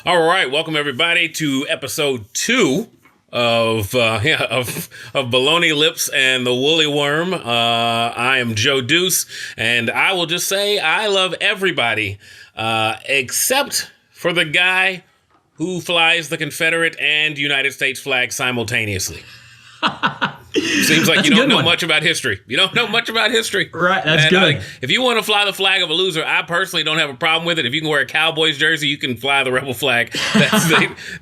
All right, welcome everybody to episode 2 of Bologna Lips and the Woolly Worm. I am Joe Deuce, and I will just say I love everybody except for the guy who flies the Confederate and United States flag simultaneously. Seems like you don't know much about history. You don't know much about history. Right, that's good. If you want to fly the flag of a loser, I personally don't have a problem with it. If you can wear a Cowboys jersey, you can fly the rebel flag.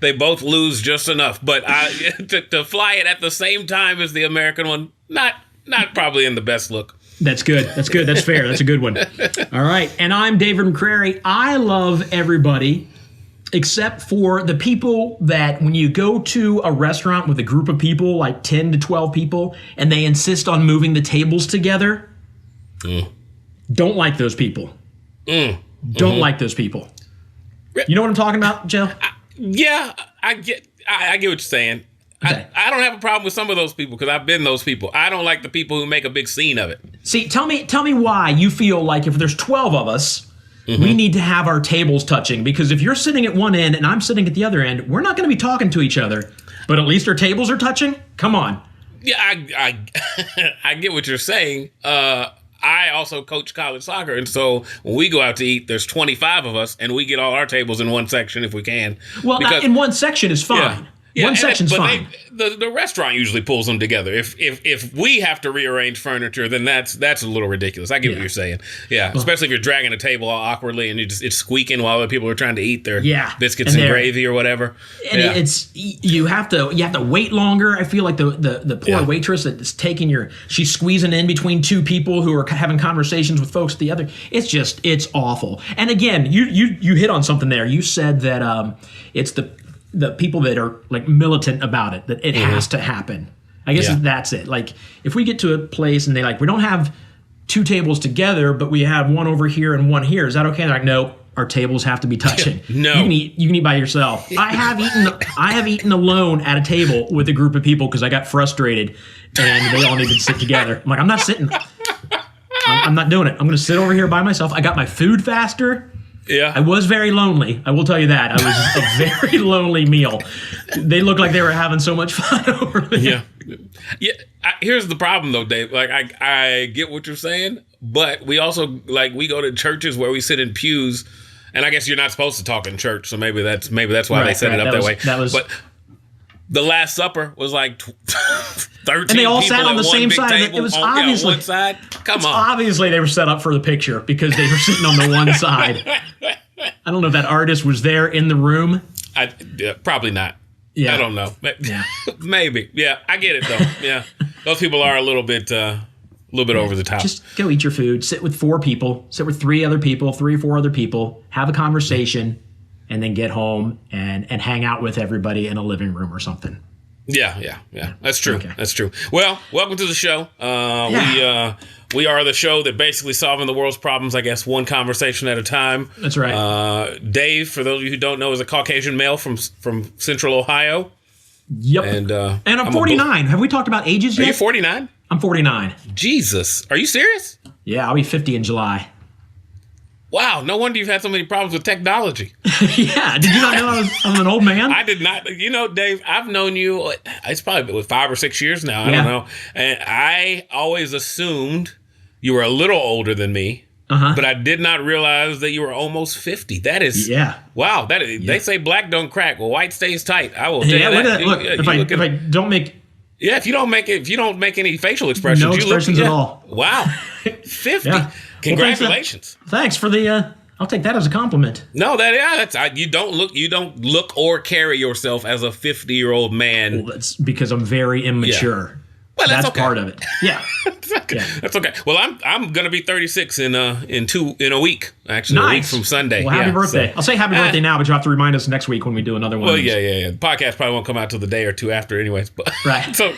They both lose just enough. But to fly it at the same time as the American one, not probably in the best look. That's good. That's good. That's fair. That's a good one. All right. And I'm David McCrary. I love everybody except for the people that when you go to a restaurant with a group of people, like 10 to 12 people, and they insist on moving the tables together, don't like those people. Don't like those people. You know what I'm talking about, Joe? I get what you're saying. Okay. I don't have a problem with some of those people because I've been those people. I don't like the people who make a big scene of it. See, tell me why you feel like if there's 12 of us, we need to have our tables touching, because if you're sitting at one end and I'm sitting at the other end, we're not going to be talking to each other, but at least our tables are touching? Come on. Yeah, I get what you're saying. I also coach college soccer, and so when we go out to eat, there's 25 of us, and we get all our tables in one section if we can. Well, in one section is fine. Yeah, one section's fine. The restaurant usually pulls them together. If we have to rearrange furniture, then that's a little ridiculous. I get what you're saying. Yeah, especially if you're dragging a table all awkwardly and it's squeaking while other people are trying to eat their biscuits and gravy or whatever. And it's you have to wait longer. I feel like the poor waitress that's she's squeezing in between two people who are having conversations with folks at the other. It's awful. And again, you hit on something there. You said that it's the people that are like militant about it, that it has to happen. I guess that's it. Like if we get to a place and we don't have two tables together, but we have one over here and one here, is that okay? They're like, no, our tables have to be touching. No. You can eat by yourself. I have eaten alone at a table with a group of people because I got frustrated and they all needed to sit together. I'm like, I'm not sitting. I'm not doing it. I'm going to sit over here by myself. I got my food faster. Yeah, I was very lonely. I will tell you that. I was a very lonely meal. They looked like they were having so much fun over there. Yeah. Here's the problem, though, Dave. Like, I get what you're saying, but we also we go to churches where we sit in pews, and I guess you're not supposed to talk in church, so maybe that's why they set it up that way. But the Last Supper was like 13 and they all people sat on the same side. It was obviously one side. Come on. Obviously, they were set up for the picture because they were sitting on the one side. I don't know if that artist was there in the room. Probably not. Yeah. I don't know. Yeah. Maybe. Yeah, I get it though. Yeah, those people are a little bit over the top. Just go eat your food. Sit with 4 people. Sit with 3 or 4 other people. Have a conversation. And then get home and hang out with everybody in a living room or something. Yeah. That's true. Okay. That's true. Well, welcome to the show. We are the show that basically solving the world's problems, I guess, one conversation at a time. That's right. Dave, for those of you who don't know, is a Caucasian male from Central Ohio. Yep. And I'm 49. Have we talked about ages yet? Are you 49? I'm 49. Jesus. Are you serious? Yeah, I'll be 50 in July. Wow, no wonder you've had so many problems with technology. Yeah, did you not know I'm an old man? I did not. You know, Dave, I've known you, it's probably 5 or 6 years now. I don't know. And I always assumed you were a little older than me, but I did not realize that you were almost 50. That is, wow. They say black don't crack. Well, white stays tight. I will tell you that. Look, if I don't make... Yeah, if you don't make any facial expressions. No expressions at all. Wow, 50. Yeah. Congratulations. Well, thanks for the... I'll take that as a compliment. No, that's you don't look or carry yourself as a 50-year-old man. Well, that's because I'm very immature. Yeah. Well, that's okay. Part of it. Yeah. That's okay. Well, I'm gonna be 36 in a week. Actually, nice. A week from Sunday. Well, happy birthday. I'll say happy birthday now, but you'll have to remind us next week when we do another one. Well, yeah. The podcast probably won't come out till the day or two after, anyways. But right. So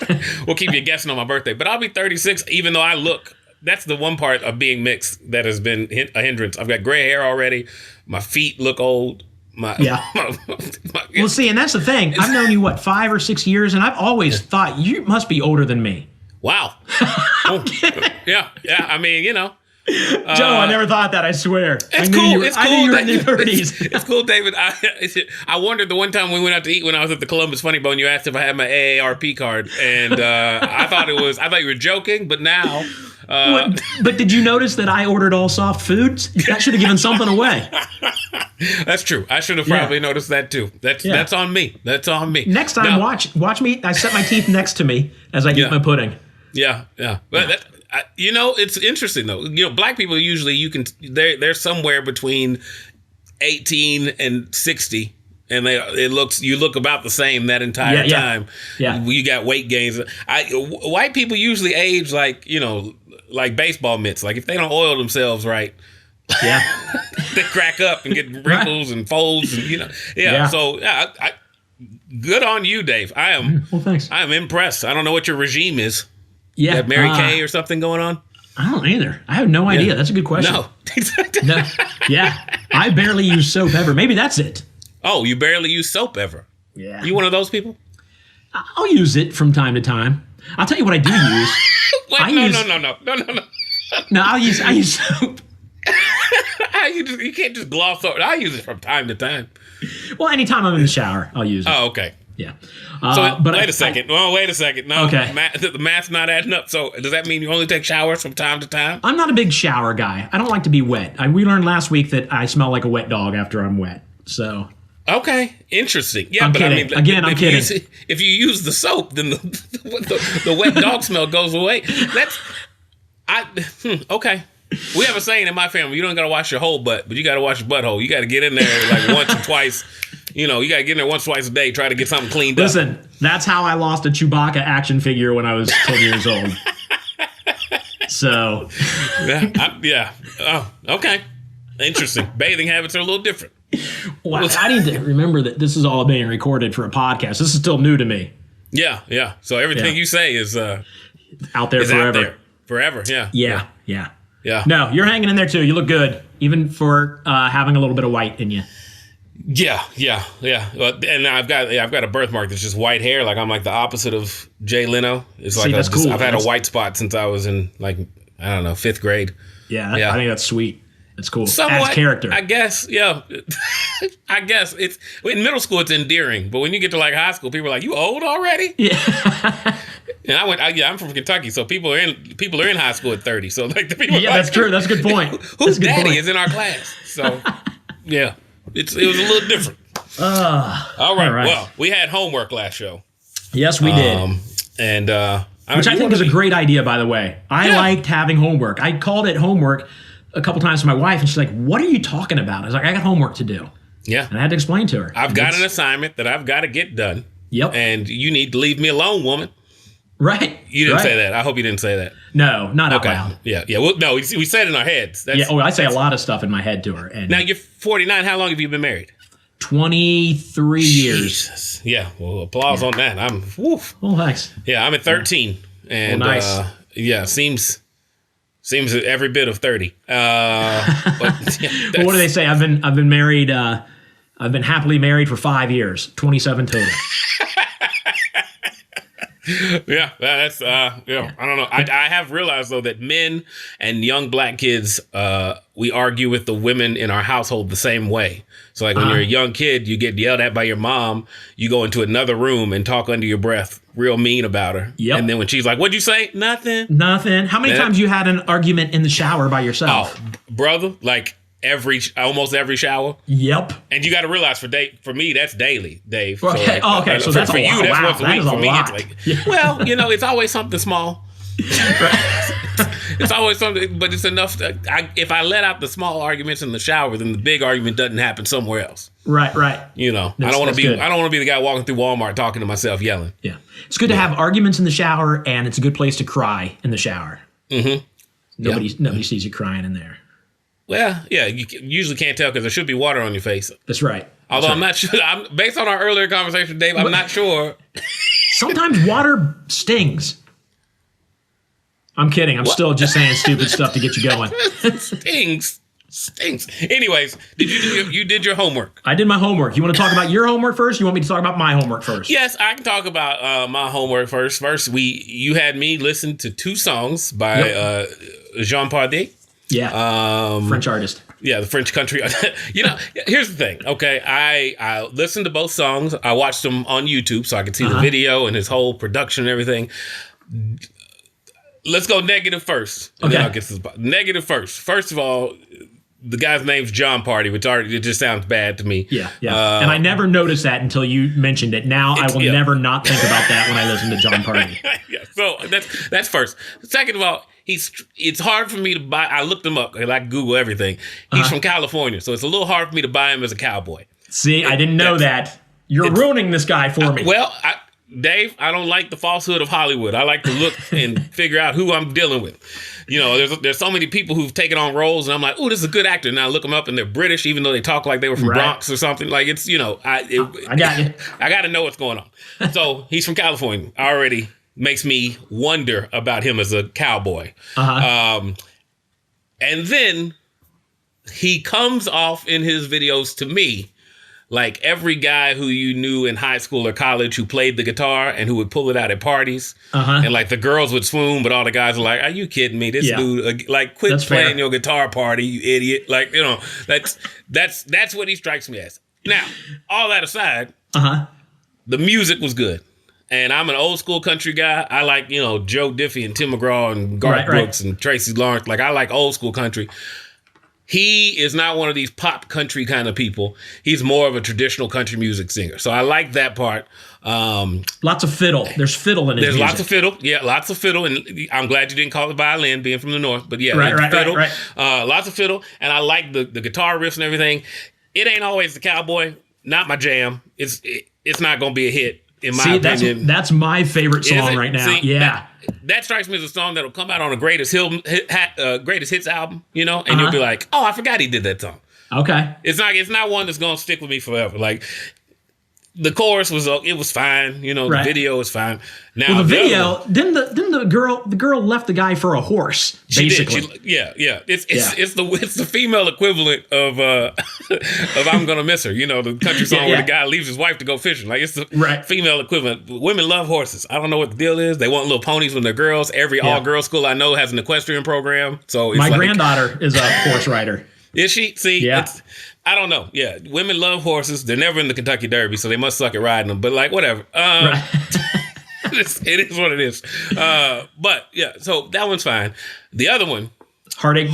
we'll keep you guessing on my birthday. But I'll be 36, even though I look. That's the one part of being mixed that has been a hindrance. I've got gray hair already. My feet look old. Well, see, and that's the thing. I've known you, 5 or 6 years, and I've always thought you must be older than me. Wow. Yeah. I mean, Joe, I never thought that. I swear. It's cool. I knew you were in your 30s. It's cool, David. I wondered the one time we went out to eat when I was at the Columbus Funny Bone. You asked if I had my AARP card, and I thought you were joking, but now. But did you notice that I ordered all soft foods? That should have given something away. That's true. I should have probably noticed that too. That's on me. That's on me. Next time, watch me. I set my teeth next to me as I eat my pudding. Yeah. But it's interesting though. Black people usually they're somewhere between 18 and 60. And you look about the same that entire time. Yeah. You got weight gains. White people usually age like baseball mitts. Like if they don't oil themselves right, they crack up and get wrinkles and folds and So good on you, Dave. I am. Well, thanks. I am impressed. I don't know what your regime is. Yeah, you have Mary Kay or something going on. I don't either. I have no idea. That's a good question. No. Yeah, I barely use soap ever. Maybe that's it. Oh, you barely use soap ever? Yeah. You one of those people? I'll use it from time to time. I'll tell you what I do use. No. No, I'll use soap. You can't just gloss over. I use it from time to time. Well, anytime I'm in the shower, I'll use it. Oh, okay. Yeah. Wait a second. No, okay. The math's not adding up. So does that mean you only take showers from time to time? I'm not a big shower guy. I don't like to be wet. We learned last week that I smell like a wet dog after I'm wet. So. Okay, interesting. Yeah, I'm kidding. I'm kidding. If you use the soap, then the wet dog smell goes away. Okay. We have a saying in my family: you don't gotta wash your whole butt, but you gotta wash your butthole. You gotta get in there like once or twice. You gotta get in there once or twice a day. Try to get something cleaned up. Listen, that's how I lost a Chewbacca action figure when I was 10 years old. So. Yeah. Oh, okay. Interesting. Bathing habits are a little different. Well, I need to remember that this is all being recorded for a podcast. This is still new to me. Yeah. So everything you say is out there forever. Out there forever. Yeah. No, you're hanging in there too. You look good, even for having a little bit of white in you. Yeah. And I've got a birthmark that's just white hair. Like I'm like the opposite of Jay Leno. It's like that's cool. I've had a white spot since I was in fifth grade. Yeah. I think that's sweet. It's cool. Somewhat, as character. I guess, yeah. I guess in middle school it's endearing, but when you get to like high school, people are like, "You old already?" Yeah. And I'm from Kentucky, so people are in high school at 30. So like the people. Yeah, that's true. That's a good point. Whose daddy is in our class? So yeah, it was a little different. All right. Well, we had homework last show. Yes, we did. Which I think is a great idea, by the way. I liked having homework. I called it homework a couple times to my wife, and she's like, "What are you talking about?" I was like, "I got homework to do." Yeah. And I had to explain to her. I've got an assignment that I've got to get done. Yep. And you need to leave me alone, woman. Right. You didn't say that. I hope you didn't say that. No, not out loud. Yeah. Well, no, we said it in our heads. I say a lot of stuff in my head to her. And now, you're 49. How long have you been married? 23 years. Jesus. Yeah. Well, applause on that. Well, thanks. Yeah, I'm at 13. And nice. Seems every bit of 30. But what do they say? I've been married. I've been happily married for 5 years, 27 total. Yeah, that's I don't know. I have realized though that men and young black kids, we argue with the women in our household the same way. So like when you're a young kid, you get yelled at by your mom, you go into another room and talk under your breath, real mean about her. Yep. And then when she's like, "What'd you say?" Nothing. How many times you had an argument in the shower by yourself? Oh, brother, like almost every shower. Yep. And you got to realize for me that's daily, Dave. Okay. So that's for you. That's once a week. For me, lot. It's like, well, it's always something small. It's always something, but it's enough. If I let out the small arguments in the shower, then the big argument doesn't happen somewhere else. Right. I don't want to be. I don't want to be the guy walking through Walmart talking to myself, yelling. Yeah. It's good to have arguments in the shower, and it's a good place to cry in the shower. Mm-hmm. Nobody sees you crying in there. Well, yeah, you usually can't tell because there should be water on your face. That's right. Although I'm not sure. Based on our earlier conversation, Dave, I'm not sure. Sometimes water stings. I'm kidding. I'm still just saying stupid stuff to get you going. Stings. Anyways, you did your homework? I did my homework. You want to talk about your homework first? You want me to talk about my homework first? Yes, I can talk about my homework first. First, you had me listen to 2 songs by Jean Pardier. Yeah. French artist. Yeah, the French country. Here's the thing. Okay, I listened to both songs. I watched them on YouTube so I could see the video and his whole production and everything. Let's go negative first. And then I'll get to the negative first. First of all, the guy's name's John Party, which it just sounds bad to me. Yeah. And I never noticed that until you mentioned it. Now I will never not think about that when I listen to John Party. So that's first. Second of all, it's hard for me to buy. I looked him up. I Google everything. He's from California, so it's a little hard for me to buy him as a cowboy. See, I didn't know that. You're ruining this guy for me. Dave, I don't like the falsehood of Hollywood. I like to look and figure out who I'm dealing with. There's so many people who've taken on roles, and I'm like, oh, this is a good actor. And I look them up, and they're British, even though they talk like they were from Bronx or something. Like it's, I got you. I got to know what's going on. So he's from California. Already makes me wonder about him as a cowboy. And then he comes off in his videos to me like every guy who you knew in high school or college who played the guitar and who would pull it out at parties. And like the girls would swoon, but all the guys were like, are you kidding me? This dude, quit that's playing fair. Your guitar party, you idiot. Like, that's what he strikes me as. Now, all that aside, the music was good. And I'm an old school country guy. I like, Joe Diffie and Tim McGraw and Garth Brooks and Tracy Lawrence. Like, I like old school country. He is not one of these pop country kind of people. He's more of a traditional country music singer. So I like that part. Lots of fiddle. There's fiddle in his music. There's lots of fiddle. Yeah, lots of fiddle. And I'm glad you didn't call it violin, being from the North. But yeah, fiddle. Lots of fiddle. And I like the guitar riffs and everything. It ain't always the cowboy. Not my jam. It's not going to be a hit, in my opinion. That's my favorite song right now. That strikes me as a song that'll come out on a Greatest Hits album, and you'll be like, oh, I forgot he did that song. Okay. It's not one that's gonna stick with me forever. Like the chorus was fine, the video was fine. Now the video didn't the girl left the guy for a horse, basically. It's the female equivalent of I'm Gonna Miss Her, the country song where the guy leaves his wife to go fishing. Like it's the female equivalent. Women love horses. I don't know what the deal is. They want little ponies when they're girls. Every all-girls school I know has an equestrian program. So it's my granddaughter is a horse rider. Is she? See, I don't know. Yeah, women love horses. They're never in the Kentucky Derby, so they must suck at riding them. But like, whatever. It is what it is. But yeah, so that one's fine. The other one, Heartache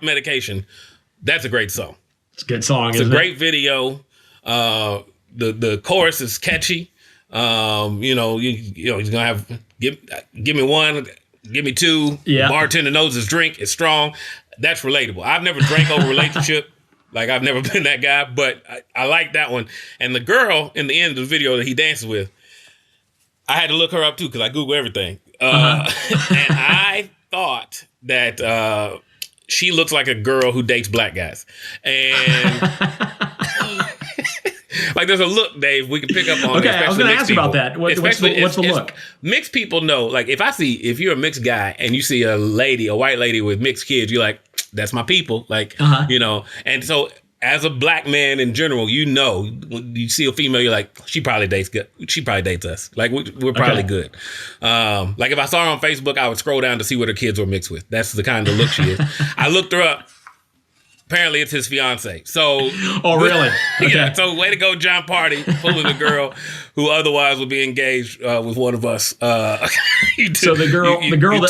Medication. That's a great song. It's a good song. It's a great video. The chorus is catchy. He's gonna have give me one, give me two. Yeah. Bartender knows his drink. It's strong. That's relatable. I've never drank over a relationship. Like, I've never been that guy, but I like that one. And the girl in the end of the video that he dances with, I had to look her up too because I Google everything. And I thought that she looks like a girl who dates black guys. And like, there's a look, Dave, we can pick up on. Okay, I was going to ask you about that. What's the look? Mixed people know. Like, if you're a mixed guy and you see a white lady with mixed kids, you're like, that's my people. Like, and so as a black man in general, when you see a female, you're like, she probably dates us. Like, we're probably good. Like, if I saw her on Facebook, I would scroll down to see what her kids were mixed with. That's the kind of look she is. I looked her up. Apparently, it's his fiance. So, oh really? Okay. Yeah. So, way to go, John Party, pulling a girl who otherwise would be engaged with one of us. So the girl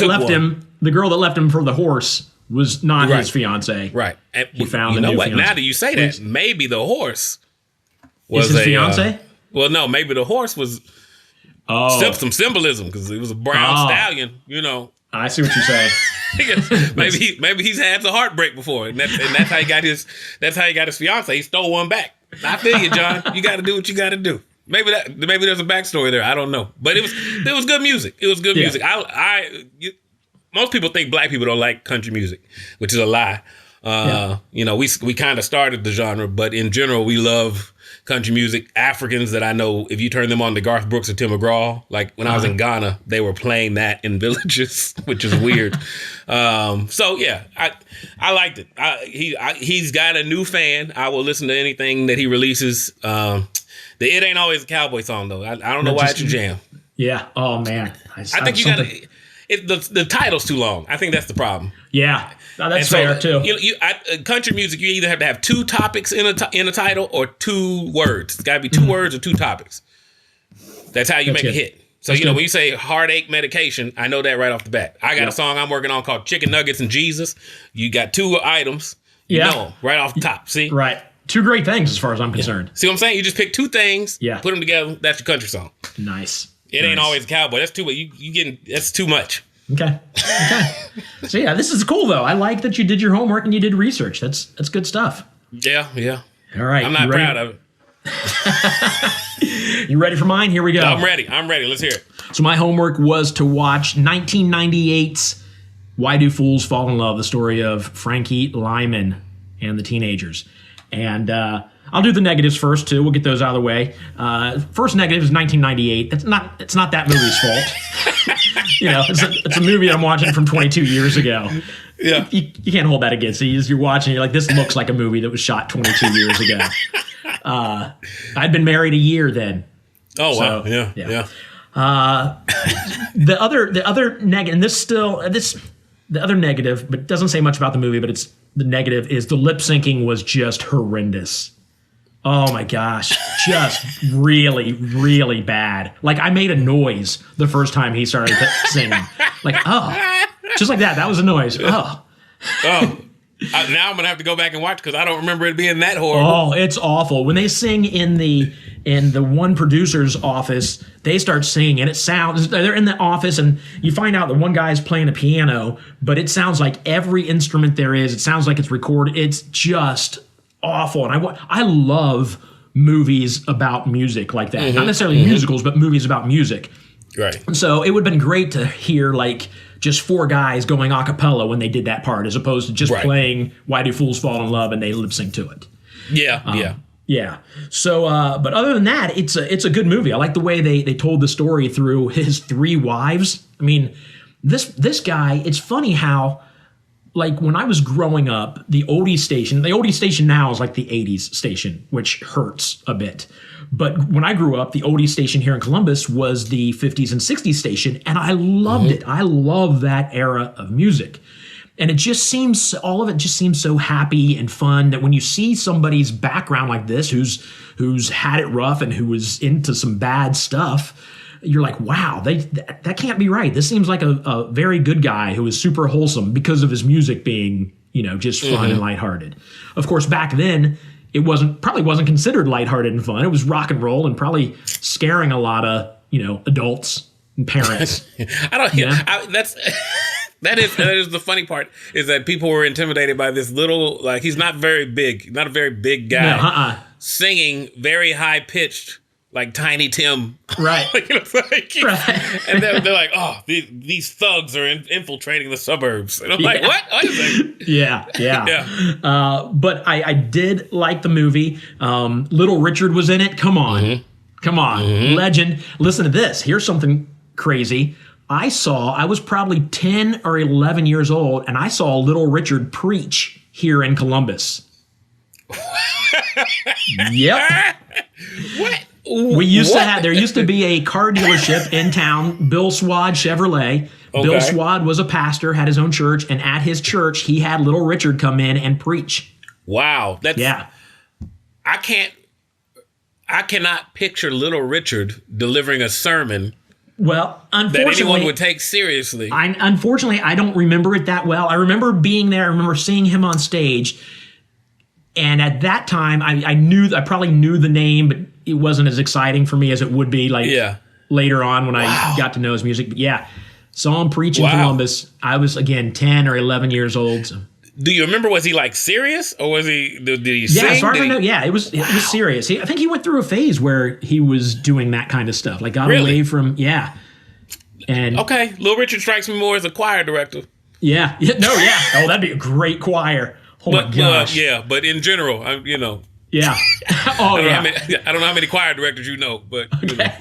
that left him for the horse was not his fiance. Right. And he found a new fiance. Now that you say that, maybe the horse was his fiance. Well, no, maybe the horse was some symbolism because it was a brown stallion. I see what you're saying. maybe he's had the heartbreak before, and that's how he got his fiance. He stole one back. I feel you, John. You got to do what you got to do. Maybe there's a backstory there. I don't know, but it was good music. It was good music. Most people think black people don't like country music, which is a lie. We kind of started the genre, but in general, we love country music. Africans that I know, if you turn them on to Garth Brooks or Tim McGraw, like when I was in Ghana, they were playing that in villages, which is weird. So yeah, I liked it. He's got a new fan. I will listen to anything that he releases. It ain't always a cowboy song though. I don't know why it's your jam. Yeah. Oh man. I think you gotta. the title's too long. I think that's the problem. Yeah, no, that's And fair too. Country music, you either have to have two topics in a title or two words. It's got to be two words or two topics. That's how you make a hit. So, when you say heartache medication, I know that right off the bat. I got a song I'm working on called Chicken Nuggets and Jesus. You got two items. You know, right off the top. See? Right. Two great things as far as I'm concerned. See what I'm saying? You just pick two things, put them together. That's your country song. Nice. It ain't always a cowboy. That's too much. You getting that's too much. Okay. So yeah, this is cool though. I like that you did your homework and you did research. That's good stuff. Yeah. All right. I'm not proud of it. You ready for mine? Here we go. I'm ready. Let's hear it. So my homework was to watch 1998's Why Do Fools Fall in Love, the story of Frankie Lyman and the teenagers. And I'll do the negatives first too. We'll get those out of the way. First negative is 1998. It's not that movie's fault. It's a movie that I'm watching from 22 years ago. Yeah. You can't hold that against it. You're watching, you're like, this looks like a movie that was shot 22 years ago. I'd been married a year then. Oh, wow. So, yeah. The other negative, and the other negative, but it doesn't say much about the movie, but the negative is the lip syncing was just horrendous. Oh my gosh, just really, really bad. Like I made a noise the first time he started singing. Like, oh, just like that. That was a noise. Oh. Now I'm gonna have to go back and watch because I don't remember it being that horrible. Oh, it's awful. When they sing in the one producer's office, they start singing and it sounds, they're in the office and you find out that one guy's playing a piano, but it sounds like every instrument there is. It sounds like it's recorded. It's just awful. And I love movies about music like that. Not necessarily musicals, but movies about music. Right. So it would have been great to hear like just four guys going a cappella when they did that part, as opposed to just playing Why Do Fools Fall in Love and they lip sync to it. Yeah. So, but other than that, it's a good movie. I like the way they told the story through his three wives. I mean, this guy, it's funny how, like when I was growing up, the oldie station now is like the 80s station, which hurts a bit. But when I grew up, the oldie station here in Columbus was the 50s and 60s station, and I loved it. I love that era of music. And all of it just seems so happy and fun that when you see somebody's background like this, who's had it rough and who was into some bad stuff, you're like, wow, that can't be right. This seems like a very good guy who is super wholesome because of his music being, just fun and lighthearted. Of course, back then, it probably wasn't considered lighthearted and fun. It was rock and roll and probably scaring a lot of, adults and parents. That is the funny part, is that people were intimidated by this little, like, he's not a very big guy, singing very high pitched, like Tiny Tim. Right. And they're like, oh, these thugs are infiltrating the suburbs. And I'm like, what? What is that? Yeah. But I did like the movie. Little Richard was in it. Come on. Legend. Listen to this. Here's something crazy. I was probably 10 or 11 years old, and I saw Little Richard preach here in Columbus. Yep. What? There used to be a car dealership in town, Bill Swad Chevrolet. Okay. Bill Swad was a pastor, had his own church, and at his church, he had Little Richard come in and preach. Wow. I cannot picture Little Richard delivering a sermon. Well, unfortunately, that anyone would take seriously. Unfortunately, I don't remember it that well. I remember being there. I remember seeing him on stage. And at that time, I probably knew the name, but it wasn't as exciting for me as it would be later on when I got to know his music. But saw him preach in Columbus. I was, again, 10 or 11 years old. So. Do you remember, was he like serious, or was did he sing? Yeah, as far as I know, it was serious. I think he went through a phase where he was doing that kind of stuff. Like got away from, And okay, Little Richard strikes me more as a choir director. Yeah. Oh, that'd be a great choir. Oh my gosh. But in general, Yeah. I don't know how many choir directors you know, but okay.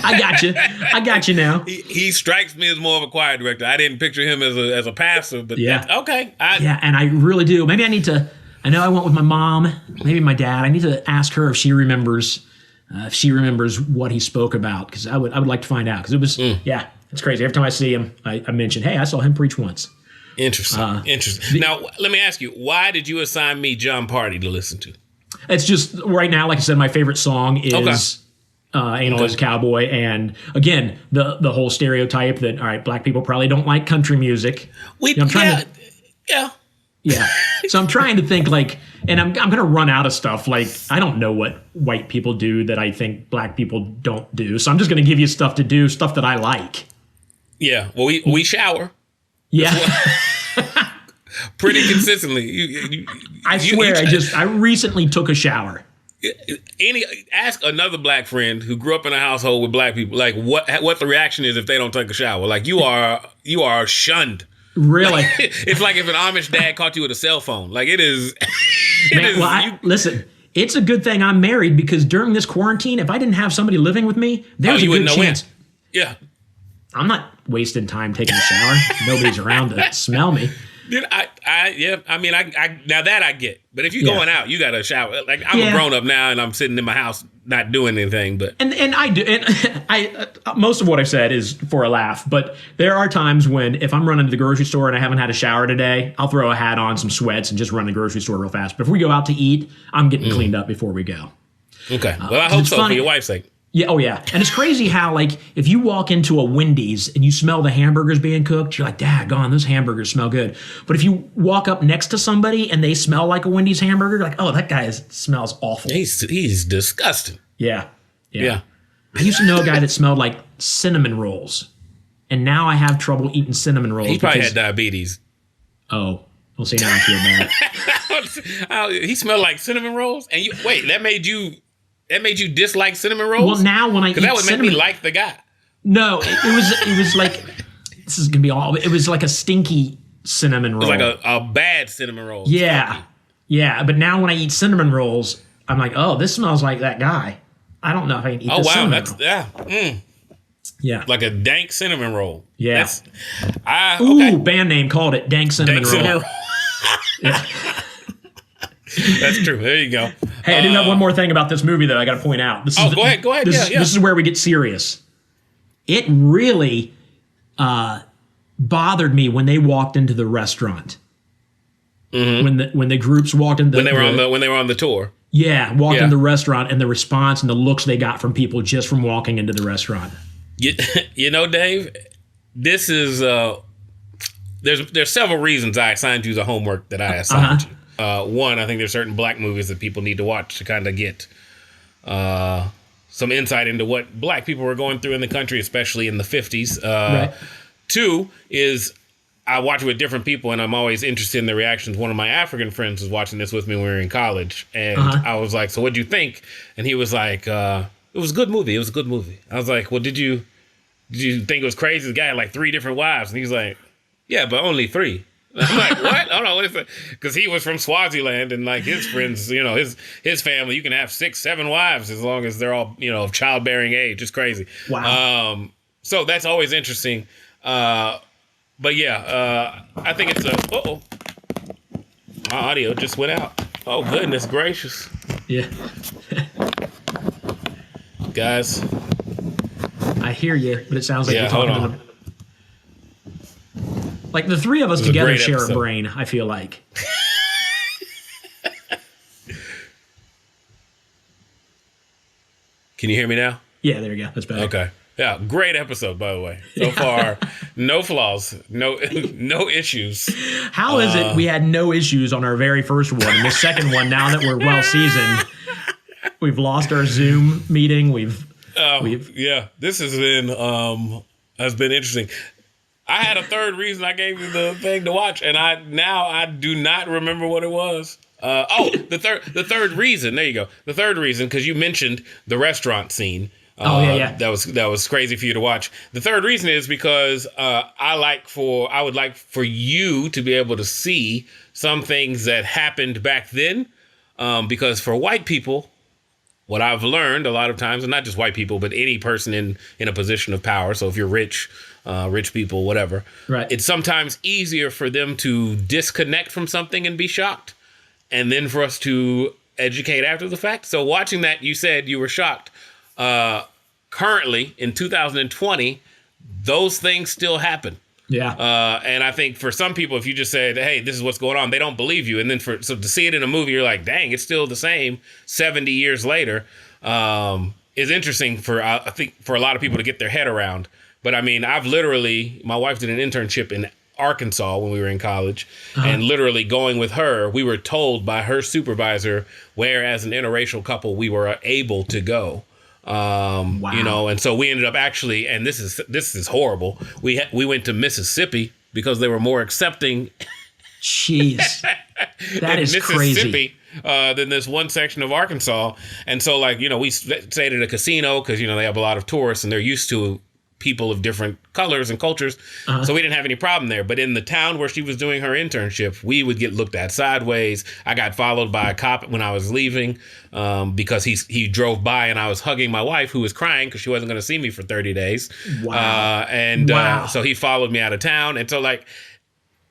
I got you now. He strikes me as more of a choir director. I didn't picture him as a pastor, but okay. And I really do. Maybe I know I went with my mom, maybe my dad. I need to ask her if she remembers what he spoke about, because I would like to find out, because it was It's crazy. Every time I see him, I mention, hey, I saw him preach once. Interesting. Interesting. Now, let me ask you, why did you assign me John Party to listen to? It's just right now, like I said, my favorite song is Anal as a Cowboy. And again, the whole stereotype that, all right, black people probably don't like country music. Yeah. So I'm trying to think and I'm going to run out of stuff. I don't know what white people do that I think black people don't do. So I'm just going to give you stuff to do, stuff that I like. Yeah. Well, we shower. Yeah. Pretty consistently. I swear, I recently took a shower. Ask another black friend who grew up in a household with black people, what the reaction is if they don't take a shower. You are shunned. Really? It's like if an Amish dad caught you with a cell phone. It is. Listen, it's a good thing I'm married, because during this quarantine, if I didn't have somebody living with me, there's a good chance. Yeah. I'm not wasting time taking a shower. Nobody's around to smell me. Dude, now that I get. But if you're going out, you got to shower. I'm a grown up now, and I'm sitting in my house not doing anything. But and I do, and I most of what I've said is for a laugh. But there are times when, if I'm running to the grocery store and I haven't had a shower today, I'll throw a hat on, some sweats, and just run to the grocery store real fast. But if we go out to eat, I'm getting cleaned up before we go. Okay. Well, I hope so, for your wife's sake. Yeah, oh yeah. And it's crazy how, if you walk into a Wendy's and you smell the hamburgers being cooked, you're like, daggone, those hamburgers smell good. But if you walk up next to somebody and they smell like a Wendy's hamburger, you're like, oh, that guy smells awful. He's disgusting. Yeah. I used to know a guy that smelled like cinnamon rolls, and now I have trouble eating cinnamon rolls. He probably had diabetes. Oh, well, see, now I feel bad. He smelled like cinnamon rolls? And that made you dislike cinnamon rolls? Well, now when I eat that would make me like the guy. No, it was like, this is gonna be all. It was like a stinky cinnamon roll. It was like a bad cinnamon roll. Yeah, yeah. But now when I eat cinnamon rolls, I'm like, oh, this smells like that guy. I don't know if I can eat this cinnamon roll. Yeah. Like a dank cinnamon roll. Yeah. Okay. Band name called it Dank Cinnamon Roll. Cinnamon roll. Yeah. That's true. There you go. Hey, I do have one more thing about this movie, though, I got to point out. Go ahead. This is where we get serious. It really bothered me when they walked into the restaurant. Mm-hmm. When the groups walked in, when they were on the tour. Yeah, walked in the restaurant, and the response and the looks they got from people just from walking into the restaurant. You know, Dave, this is there's several reasons I assigned you the homework that I assigned you. One, I think there's certain black movies that people need to watch to kind of get some insight into what black people were going through in the country, especially in the 50s. Right. Two is I watch it with different people, and I'm always interested in the reactions. One of my African friends was watching this with me when we were in college, and I was like, so what'd you think? And he was like, it was a good movie. It was a good movie. I was like, well, did you think it was crazy? The guy had like 3 different wives. And he's like, yeah, but only 3. I'm like, what? I don't know. Because he was from Swaziland, and like his friends, his family, you can have 6, 7 wives as long as they're all, of childbearing age. It's crazy. Wow. So that's always interesting. But yeah, I think it's my audio just went out. Oh, goodness gracious. Yeah. Guys. I hear you, but it sounds like you're talking to them. Like the 3 of us together share a brain, I feel like. Can you hear me now? Yeah, there you go. That's better. Okay. Yeah, great episode, by the way. So far, no flaws, no issues. How is it we had no issues on our very first one? And the second one, now that we're well seasoned, we've lost our Zoom meeting. This has been interesting. I had a third reason I gave you the thing to watch, and I do not remember what it was. The third reason. There you go. The third reason, because you mentioned the restaurant scene. That was crazy for you to watch. The third reason is because I would like for you to be able to see some things that happened back then. Because for white people, what I've learned a lot of times, and not just white people, but any person in a position of power. So if you're rich people, whatever, right. It's sometimes easier for them to disconnect from something and be shocked, and then for us to educate after the fact. So watching that, you said you were shocked. Currently, in 2020, those things still happen. Yeah. And I think for some people, if you just said, hey, this is what's going on, they don't believe you. And then so to see it in a movie, you're like, dang, it's still the same 70 years later, is interesting for, I think, for a lot of people to get their head around. But I mean, my wife did an internship in Arkansas when we were in college, and literally going with her, we were told by her supervisor where, as an interracial couple, we were able to go. Wow. You know, and so we ended up actually, and this is horrible. We went to Mississippi because they were more accepting. Jeez, that is crazy. Than this one section of Arkansas. And so, like, you know, we stayed at a casino because, you know, they have a lot of tourists and they're used to people of different colors and cultures. So we didn't have any problem there. But in the town where she was doing her internship, we would get looked at sideways. I got followed by a cop when I was leaving because he drove by and I was hugging my wife, who was crying because she wasn't going to see me for 30 days. Wow. So he followed me out of town. And so, like,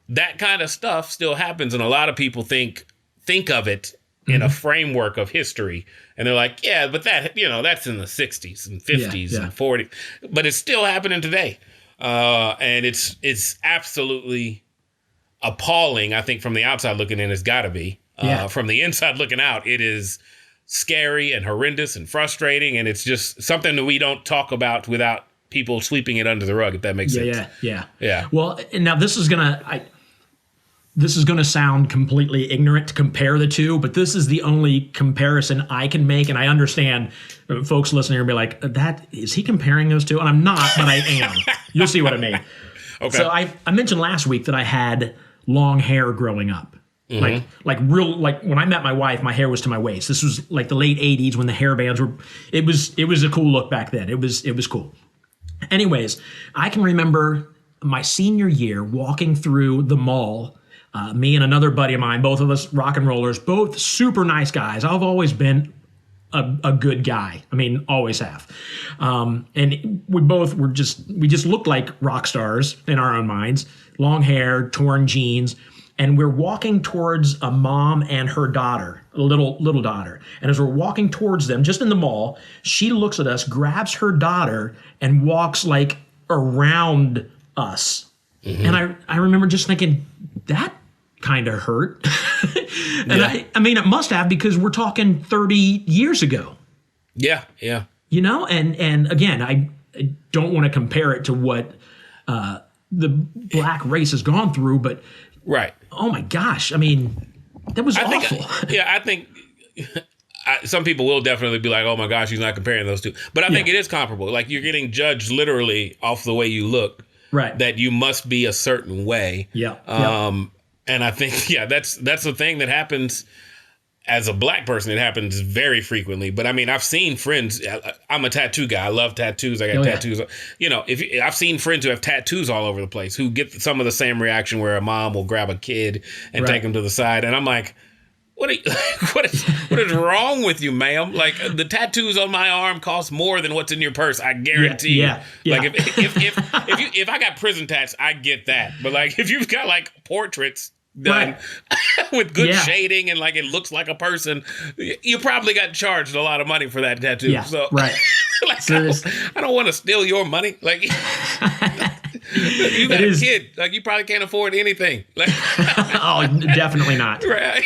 that kind of stuff still happens. And a lot of people think of it in a framework of history. And they're like, yeah, but that, you know, that's in the 60s and 50s and 40s. But it's still happening today. And it's absolutely appalling, I think, from the outside looking in. It's got to be. From the inside looking out, it is scary and horrendous and frustrating. And it's just something that we don't talk about without people sweeping it under the rug, if that makes sense. Yeah. Well, now this is going to sound completely ignorant to compare the two, but this is the only comparison I can make. And I understand folks listening will be like, is he comparing those two? And I'm not, but I am. You'll see what I mean. Okay. So I mentioned last week that I had long hair growing up. Like when I met my wife, my hair was to my waist. This was like the late 80s when the hair bands were, it was a cool look back then. It was cool. Anyways, I can remember my senior year walking through the mall. Me and another buddy of mine, both of us rock and rollers, both super nice guys. I've always been a good guy. I mean, always have. And we just looked like rock stars in our own minds. Long hair, torn jeans. And we're walking towards a mom and her daughter, a little daughter. And as we're walking towards them, just in the mall, she looks at us, grabs her daughter, and walks like around us. And I remember just thinking, that kind of hurt. And I mean, it must have, because we're talking 30 years ago. Yeah. You know, and again, I don't want to compare it to what the black race has gone through, but oh my gosh, I mean, that was awful. I think some people will definitely be like, oh my gosh, he's not comparing those two. But I think it is comparable. Like, you're getting judged literally off the way you look. Right. That you must be a certain way. And I think, that's the thing that happens as a black person. It happens very frequently. But I mean, I've seen friends. I'm a tattoo guy. I love tattoos. I got tattoos. You know, I've seen friends who have tattoos all over the place who get some of the same reaction where a mom will grab a kid and take him to the side. And I'm like, what is wrong with you, ma'am? Like, the tattoos on my arm cost more than what's in your purse. I guarantee you. Like, if I got prison tats, I get that. But like, if you've got like portraits done with good shading and like it looks like a person, you probably got charged a lot of money for that tattoo. Like, I don't want to steal your money. Like, you got a kid. Like, you probably can't afford anything. Like, oh, definitely not. Right.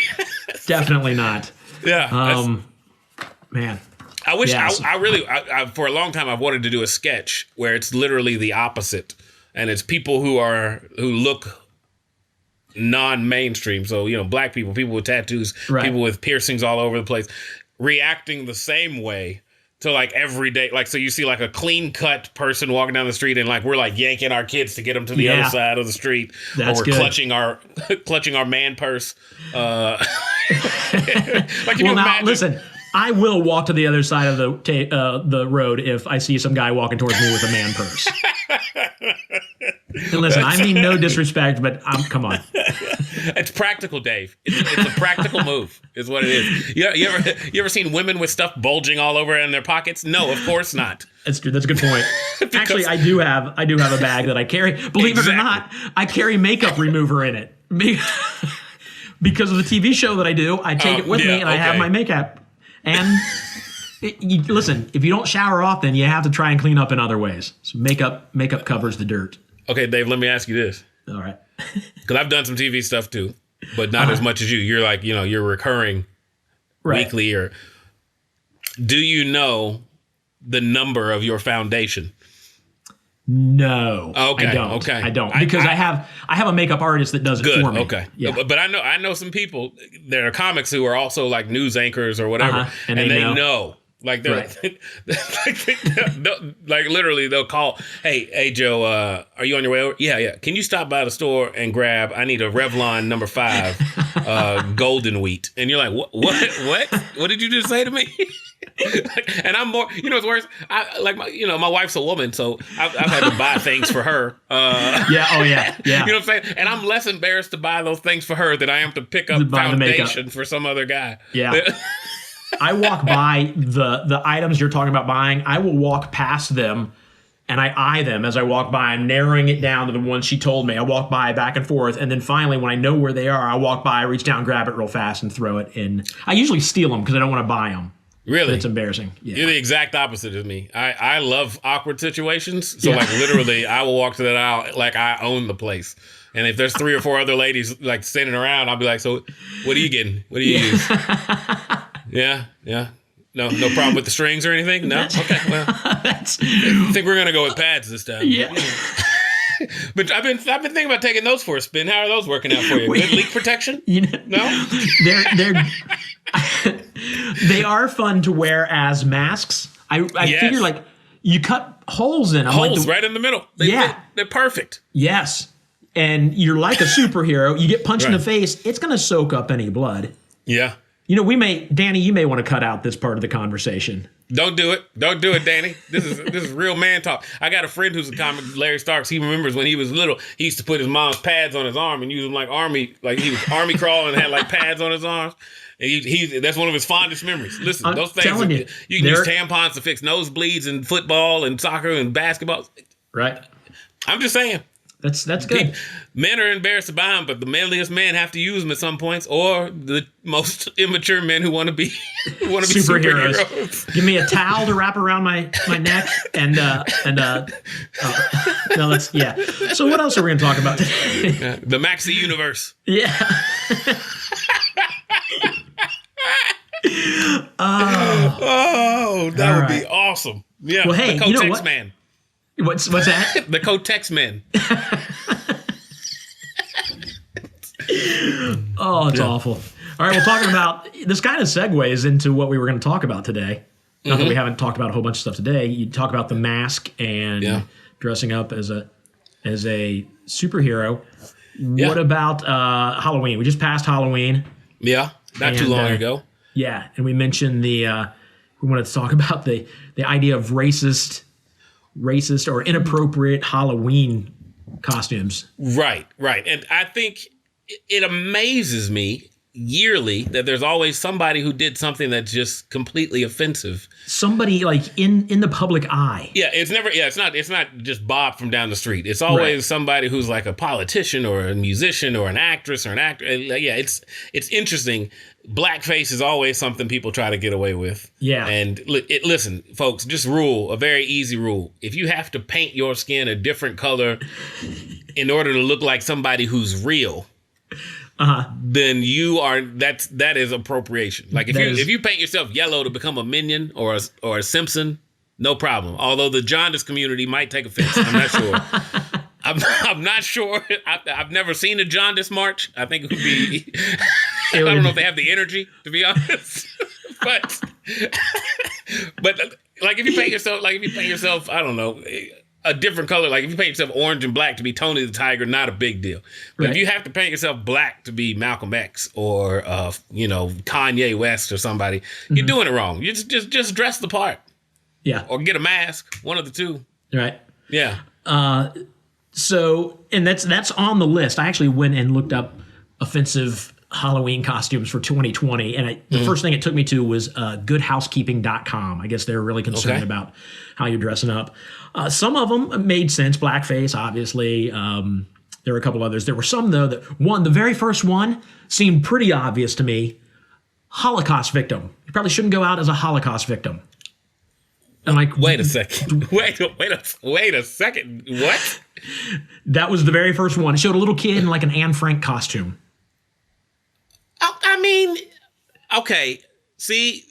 Definitely not. Yeah. Man. I wish I really for a long time I've wanted to do a sketch where it's literally the opposite, and it's people who look non-mainstream. So, you know, black people with tattoos, people with piercings all over the place, reacting the same way to like everyday, like, so you see like a clean cut person walking down the street and like we're like yanking our kids to get them to the other side of the street. That's or we're good. clutching our man purse. Like, well, now listen, I will walk to the other side of the road if I see some guy walking towards me with a man purse. And listen, I mean no disrespect, but come on. It's practical, Dave. It's a practical move, is what it is. You ever seen women with stuff bulging all over in their pockets? No, of course not. That's good. That's a good point. Actually, I do have a bag that I carry. Believe it or not, I carry makeup remover in it. Because of the TV show that I do, I take it with me and I have my makeup. And Listen, if you don't shower often, you have to try and clean up in other ways. So makeup covers the dirt. Okay, Dave, let me ask you this. All right. Because I've done some TV stuff too, but not as much as you. You're like, you're recurring weekly. Or do you know the number of your foundation? No. Okay. I don't. Okay. I don't because I have a makeup artist that does it for me. Okay. Yeah. But I know some people that are comics who are also like news anchors or whatever, And they know. Like they're like literally they'll call, hey Joe, are you on your way over? Yeah. Can you stop by the store and grab? I need a Revlon number 5 golden wheat. And you're like, what did you just say to me? And I'm more, it's worse. My wife's a woman, so I've had to buy things for her. Yeah. You know what I'm saying? And I'm less embarrassed to buy those things for her than I am to pick up foundation for some other guy. Yeah. I walk by the items you're talking about buying. I will walk past them and I eye them as I walk by. I'm narrowing it down to the ones she told me. I walk by back and forth. And then finally, when I know where they are, I walk by, reach down, grab it real fast and throw it in. I usually steal them because I don't want to buy them. Really? But it's embarrassing. Yeah. You're the exact opposite of me. I love awkward situations. So like literally I will walk to that aisle like I own the place. And if there's 3 or 4 other ladies like standing around, I'll be like, so what are you getting? What do you use? Yeah. No problem with the strings or anything? No? Okay, well. I think we're going to go with pads this time. Yeah. But I've been thinking about taking those for a spin. How are those working out for you? Good leak protection? No? They are fun to wear as masks. I figure like you cut holes in them. Holes right in the middle. They're perfect. Yes. And you're like a superhero. You get punched in the face, it's going to soak up any blood. Yeah. Danny, you may want to cut out this part of the conversation. Don't do it, Danny. This is real man talk. I got a friend who's a comic, Larry Starks. He remembers when he was little, he used to put his mom's pads on his arm and use them like he was army crawling and had like pads on his arms. And that's one of his fondest memories. Listen, those things you can use tampons to fix nosebleeds in football and soccer and basketball. Right. I'm just saying. That's good. Men are embarrassed to buy them, but the manliest men have to use them at some points, or the most immature men who want to be superheroes. Give me a towel to wrap around my neck, and no, let's So what else are we going to talk about today? The Maxi universe. Yeah. That would be awesome. Yeah. Well, hey, the Kotex man. What's that? The Kotex men. Oh, it's awful. All right, we're talking about this kind of segues into what we were going to talk about today. Not that we haven't talked about a whole bunch of stuff today. You talk about the mask and dressing up as a superhero. Yeah. What about Halloween? We just passed Halloween. Yeah, not too long ago. Yeah, and we mentioned we wanted to talk about the idea of racist or inappropriate Halloween costumes. Right. And I think it amazes me yearly that there's always somebody who did something that's just completely offensive. Somebody like in the public eye. Yeah, it's not just Bob from down the street. It's always somebody who's like a politician or a musician or an actress or an actor. Yeah, it's interesting. Blackface is always something people try to get away with. Yeah. And listen, folks, just a very easy rule. If you have to paint your skin a different color in order to look like somebody who's real, then that is appropriation. Like if you paint yourself yellow to become a Minion or a Simpson, no problem. Although the jaundice community might take offense. I'm not sure. I'm not sure. I've never seen a jaundice march. I think it would be. I don't know if they have the energy, to be honest. but like if you paint yourself, I don't know, a different color. Like if you paint yourself orange and black to be Tony the Tiger, not a big deal. But if you have to paint yourself black to be Malcolm X or Kanye West or somebody, you're doing it wrong. You just dress the part. Yeah. Or get a mask. One of the two. Right. Yeah. So, and that's on the list. I actually went and looked up offensive Halloween costumes for 2020, and the first thing it took me to was goodhousekeeping.com. I guess they're really concerned about how you're dressing up. Some of them made sense. Blackface, obviously. There were a couple others. There were some, though, the very first one seemed pretty obvious to me. Holocaust victim. You probably shouldn't go out as a Holocaust victim. And like, Wait a second. Wait a second. What? That was the very first one. It showed a little kid in like an Anne Frank costume. I mean, okay. See,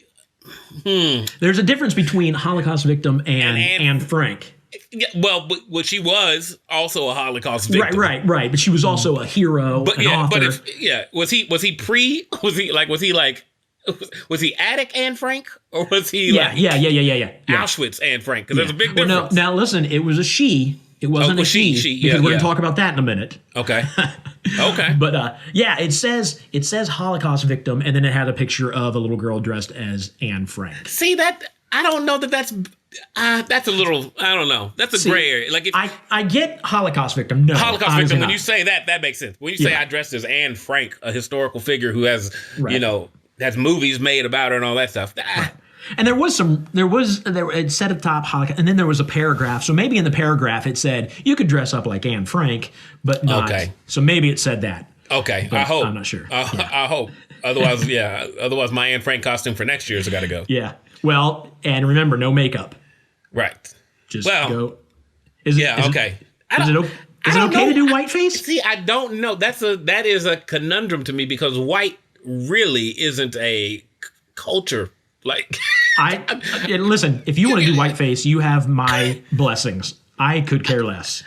There's a difference between Holocaust victim and Anne Frank. yeah, well, but she was also a Holocaust victim. Right. But she was also a hero, But an yeah, author. was he Attic Anne Frank, or was he yeah. Auschwitz Anne Frank? Because there's a big Well, difference. now listen, it was a she. It wasn't a she. Because we're going to talk about that in a minute. Okay. Okay. But it says Holocaust victim, and then it had a picture of a little girl dressed as Anne Frank. See that? I don't know that's a little. I don't know. That's a gray area. Like if I get Holocaust victim. No, Holocaust obviously victim. When not. you say that makes sense. When you say I dressed as Anne Frank, a historical figure who has has movies made about her and all that stuff. And there it said at the top Holocaust, and then there was a paragraph. So maybe in the paragraph it said you could dress up like Anne Frank, but not. Okay. So maybe it said that. Okay, But I hope. I'm not sure. I hope. Otherwise, Otherwise, my Anne Frank costume for next year's got to go. Yeah. Well, and remember, no makeup. Right. Just well, go. okay. Is it okay to do whiteface? See, I don't know. That is a conundrum to me because white really isn't a culture. Like, listen. If you want to do whiteface, you have my blessings. I could care less.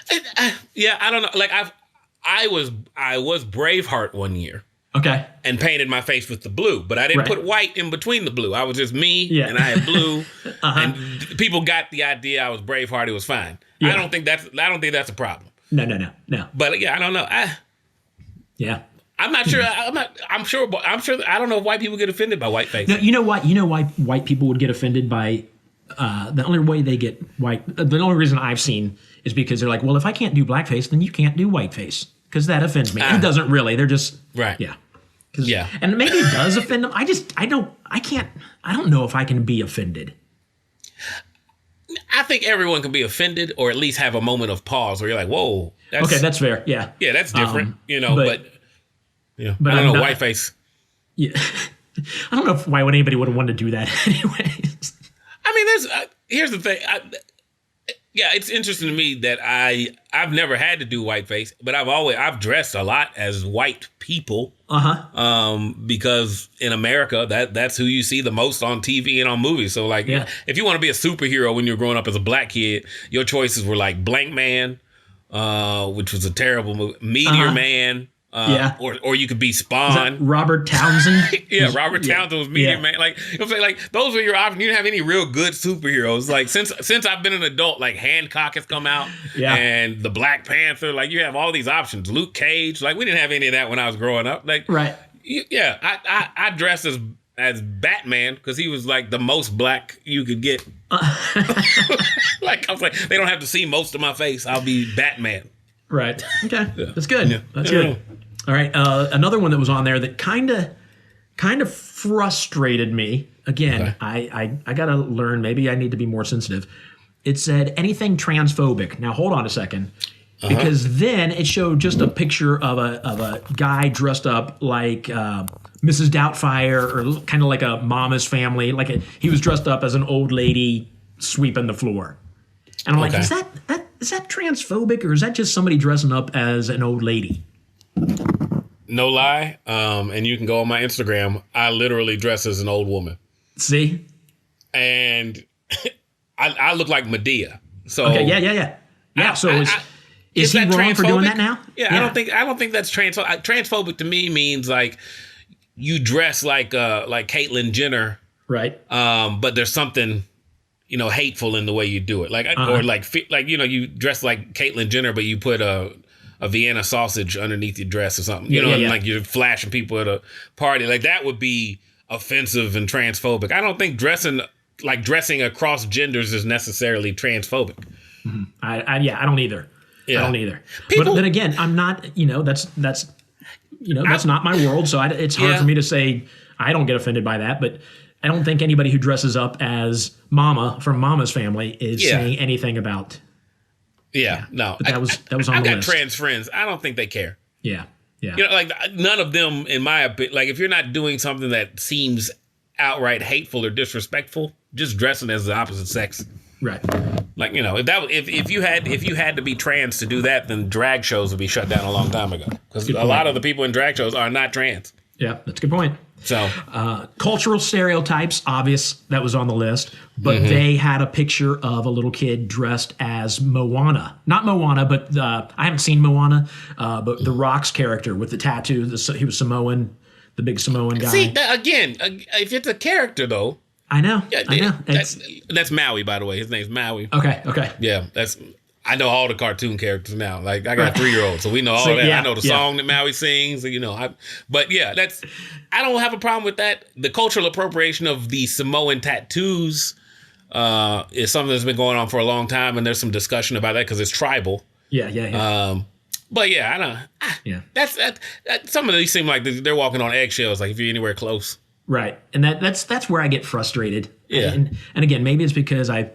Yeah, I don't know. Like I was Braveheart one year. Okay. And painted my face with the blue, but I didn't put white in between the blue. I was just me, and I had blue, and people got the idea I was Braveheart. It was fine. Yeah. I don't think that's a problem. No. But yeah, I don't know. I'm not sure. I'm sure. I don't know if white people get offended by whiteface. No, you know what? You know why white people would get offended by the only way they get white. The only reason I've seen is because they're like, well, if I can't do blackface, then you can't do whiteface because that offends me. It doesn't really. They're just right. Yeah. Yeah. And maybe it does offend them. I don't know if I can be offended. I think everyone can be offended or at least have a moment of pause where you're like, whoa. That's fair. Yeah. Yeah, that's different. But I don't know, whiteface. Yeah. I don't know why anybody would want to do that anyways. I mean, here's the thing. It's interesting to me that I've never had to do whiteface, but I've dressed a lot as white people. Because in America, that's who you see the most on TV and on movies. So like, if you want to be a superhero when you're growing up as a black kid, your choices were like Blank Man, which was a terrible movie, Meteor Man. Or you could be Spawn. Robert Townsend. Robert Townsend was Meteor Man. Like, I'm saying, like those were your options. You didn't have any real good superheroes. Like since I've been an adult, like Hancock has come out, and the Black Panther. Like you have all these options. Luke Cage. Like we didn't have any of that when I was growing up. Like I dressed as Batman because he was like the most black you could get. Like I was like, they don't have to see most of my face. I'll be Batman. Right. Okay. That's good. Yeah. That's good. All right. Another one that was on there that kind of frustrated me. Again, I gotta learn. Maybe I need to be more sensitive. It said anything transphobic. Now hold on a second, because then it showed just a picture of a guy dressed up like Mrs. Doubtfire or kind of like a Mama's Family. He was dressed up as an old lady sweeping the floor, and I'm like, is that transphobic or is that just somebody dressing up as an old lady? No lie. And you can go on my Instagram. I literally dress as an old woman. See? And I look like Medea. So okay, yeah. So is he wrong for doing that now? Yeah, I don't think that's transphobic. Transphobic to me means like you dress like Caitlyn Jenner, right? But there's something hateful in the way you do it, or you dress like Caitlyn Jenner, but you put a Vienna sausage underneath your dress or something. Like you're flashing people at a party. Like that would be offensive and transphobic. I don't think dressing across genders is necessarily transphobic. Mm-hmm. I don't either. Yeah. I don't either. But then again, I'm not. That's not my world. So it's hard for me to say I don't get offended by that. But I don't think anybody who dresses up as Mama from Mama's Family is saying anything about. Yeah, no. But that was on the list. I've got trans friends. I don't think they care. Yeah. Like none of them, in my opinion, like if you're not doing something that seems outright hateful or disrespectful, just dressing as the opposite sex. Right. Like, you know, if you had to be trans to do that, then drag shows would be shut down a long time ago. Because a lot of the people in drag shows are not trans. Yeah, that's a good point. So cultural stereotypes, obvious, that was on the list, but they had a picture of a little kid dressed as Moana. Not Moana, but I haven't seen Moana, but The Rock's character with the tattoo. He was Samoan, the big Samoan guy. See, again, if it's a character, though. I know. That's Maui, by the way. His name's Maui. Okay. Yeah, I know all the cartoon characters now. Like, I got a 3-year-old, so we know all that. Yeah, I know the song that Maui sings, you know. But yeah, I don't have a problem with that. The cultural appropriation of the Samoan tattoos is something that's been going on for a long time, and there's some discussion about that because it's tribal. Yeah. But yeah, I don't. Yeah. That's some of these seem like they're walking on eggshells. Like if you're anywhere close. Right, and that's where I get frustrated. Yeah. And again, maybe it's because I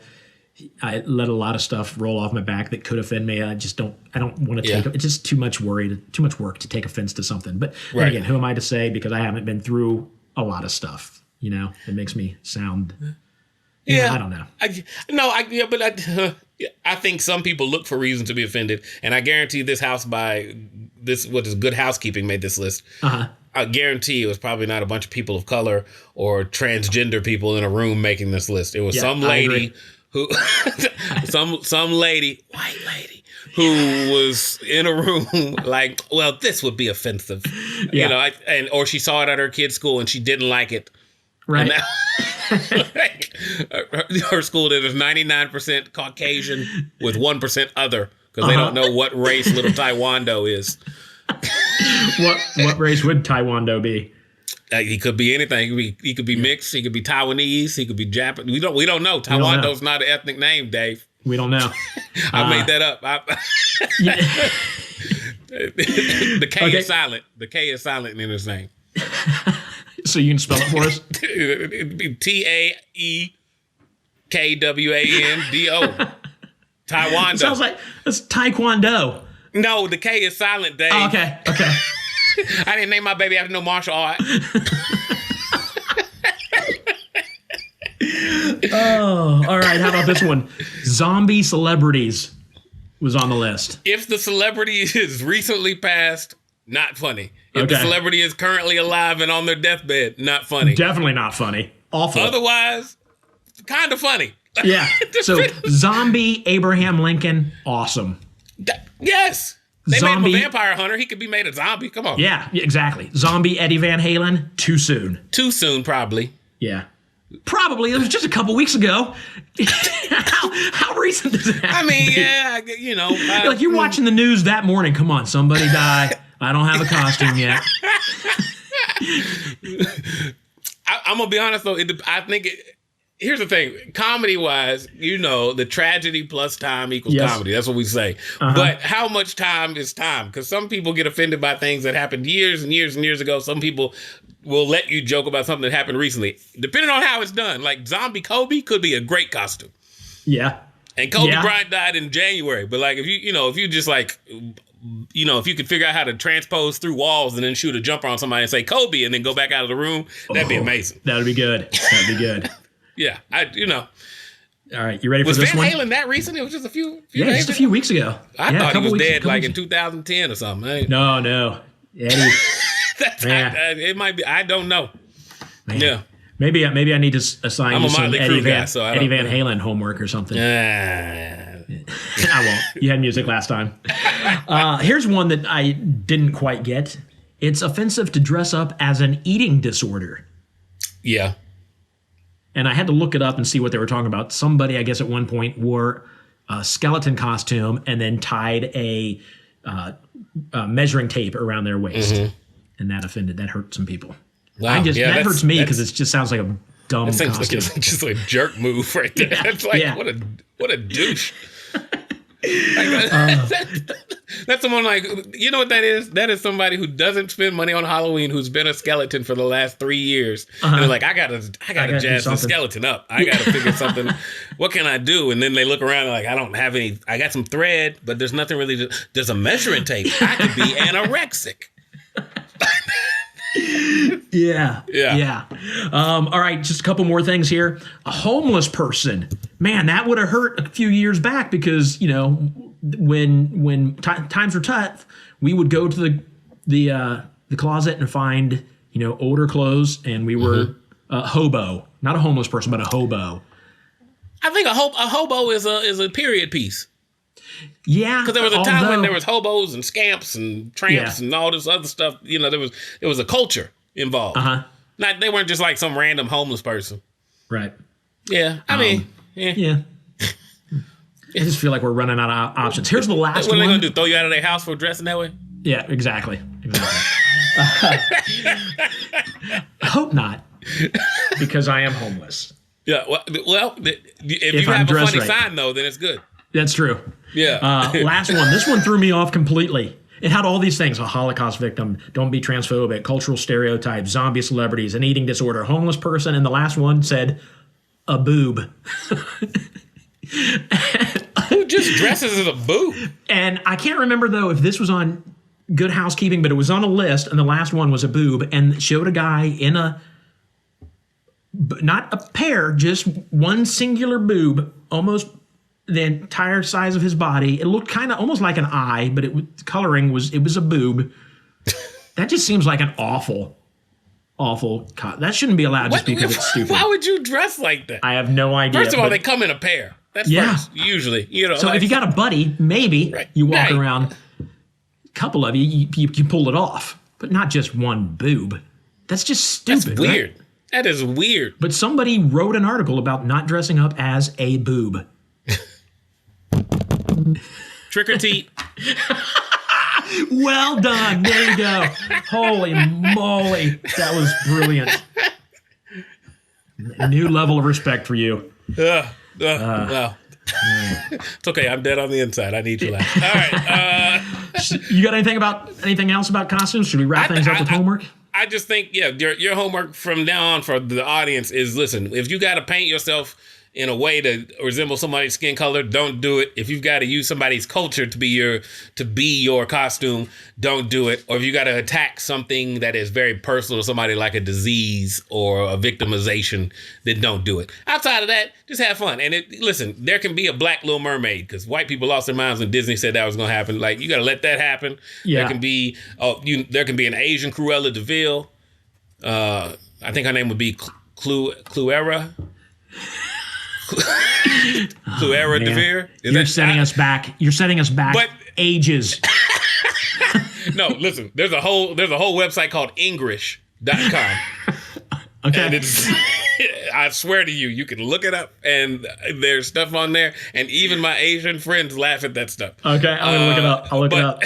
let a lot of stuff roll off my back that could offend me. I don't want to take it. It's just too much work to take offense to something. But then again, who am I to say? Because I haven't been through a lot of stuff. You know, it makes me sound. I don't know. I think some people look for reason to be offended, and I guarantee this house what is Good Housekeeping made this list. I guarantee it was probably not a bunch of people of color or transgender people in a room making this list. It was some lady who, some lady, white lady, who was in a room like, well, this would be offensive, you know, or she saw it at her kid's school and she didn't like it. Right. Like, her school is 99% Caucasian with 1% other because they don't know what race little Taekwondo is. What race would Taekwondo be? He could be anything. He could be mixed. He could be Taiwanese. He could be Japanese. We don't know. Taekwondo's not an ethnic name, Dave. We don't know. I made that up. The K is silent. The K is silent in his name. So you can spell it for us? It'd be TAEKWANDO. Taekwondo. Sounds like that's Taekwondo. No, the K is silent, Dave. Oh, okay. I didn't name my baby after no martial art. Oh, all right. How about this one? Zombie celebrities was on the list. If the celebrity is recently passed, not funny. If the celebrity is currently alive and on their deathbed, not funny. Definitely not funny. Awful. Otherwise, kind of funny. Yeah. So zombie Abraham Lincoln, awesome. Yes. They Zombie, made him a vampire hunter. He could be made a zombie. Come on. Yeah, exactly. Zombie Eddie Van Halen, too soon. Too soon, probably. Yeah. Probably. It was just a couple weeks ago. How recent does it have I mean, to be? yeah, you know. Like you're watching the news that morning. Come on, somebody die. I don't have a costume yet. I'm going to be honest, though. I think here's the thing. Comedy-wise, you know, the tragedy plus time equals comedy. That's what we say. But how much time is time? Because some people get offended by things that happened years and years and years ago. Some people will let you joke about something that happened recently. Depending on how it's done. Like Zombie Kobe could be a great costume. Yeah. And Kobe Bryant died in January. But like, if you just like, you know, if you could figure out how to transpose through walls and then shoot a jumper on somebody and say Kobe and then go back out of the room, that'd be amazing. That would be good. That'd be good. Yeah, All right, you ready for this one? Was one? Van Halen that recent? It was just a few Yeah, days just a few weeks ago. I thought he was dead like in 2010 or something. No. Eddie. It might be. I don't know. Man. Yeah. Maybe I need to assign you some Eddie Van Halen Halen homework or something. I won't. You had music last time. Here's one that I didn't quite get. It's offensive to dress up as an eating disorder. Yeah. And I had to look it up and see what they were talking about. Somebody, I guess, at one point wore a skeleton costume and then tied a measuring tape around their waist, and that hurt some people. Wow. That hurts me because it just sounds like a dumb costume. Like it's just a jerk move right there. It's like what a douche. That's someone like, you know what that is? That is somebody who doesn't spend money on Halloween, who's been a skeleton for the last 3 years. And they're like, I gotta jazz the skeleton up. I gotta figure something. What can I do? And then they look around and like, I don't have any. I got some thread, but there's nothing really. There's a measuring tape. I could be anorexic. Yeah. Yeah. Yeah. All right, just a couple more things here. A homeless person. Man, that would have hurt a few years back because, when times were tough, we would go to the closet and find, older clothes, and we were a hobo. Not a homeless person, but a hobo. I think a hobo is a period piece. Yeah. Because there was a time when there was hobos and scamps and tramps and all this other stuff. There was a culture involved. They weren't just like some random homeless person. Right. Yeah. I mean, yeah. I just feel like we're running out of options. Here's the last what one. What are they going to do? Throw you out of their house for dressing that way? Yeah, exactly. I hope not, because I am homeless. Yeah. Well, if you I'm have a funny right. sign, though, then it's good. That's true. Yeah. Last one. This one threw me off completely. It had all these things: a Holocaust victim, don't be transphobic, cultural stereotypes, zombie celebrities, an eating disorder, homeless person, and the last one said a boob. Who just dresses as a boob? And I can't remember, though, if this was on Good Housekeeping, but it was on a list, and the last one was a boob, and showed a guy in not a pair, just one singular boob, almost the entire size of his body. It looked kind of almost like an eye, but coloring was a boob. That just seems like an awful that shouldn't be allowed just because it's stupid. Why would you dress like that? I have no idea. First of all, they come in a pair. That's first, usually. So if you got a buddy, maybe you walk around, a couple of you pull it off, but not just one boob. That's just stupid. That's weird. Right? That is weird. But somebody wrote an article about not dressing up as a boob. Trick or treat. Well done. There you go. Holy moly. That was brilliant. A new level of respect for you. Well, it's okay. I'm dead on the inside. I need you laugh. All right. You got anything else about costumes? Should we wrap things up with homework? I just think, your homework from now on for the audience is, listen, if you got to paint yourself in a way to resemble somebody's skin color, don't do it. If you've got to use somebody's culture to be your costume, don't do it. Or if you got to attack something that is very personal to somebody, like a disease or a victimization, then don't do it. Outside of that, just have fun. And listen, there can be a black Little Mermaid, because white people lost their minds when Disney said that was going to happen. Like, you got to let that happen. Yeah. There can be an Asian Cruella de Vil. I think her name would be Cluera. Cluera de Vil. You're setting us back. You're setting us back. But ages. No, listen. There's a whole website called English.com. Okay. And I swear to you, you can look it up, and there's stuff on there, and even my Asian friends laugh at that stuff. Okay, I'm gonna look it up. I'll look it up.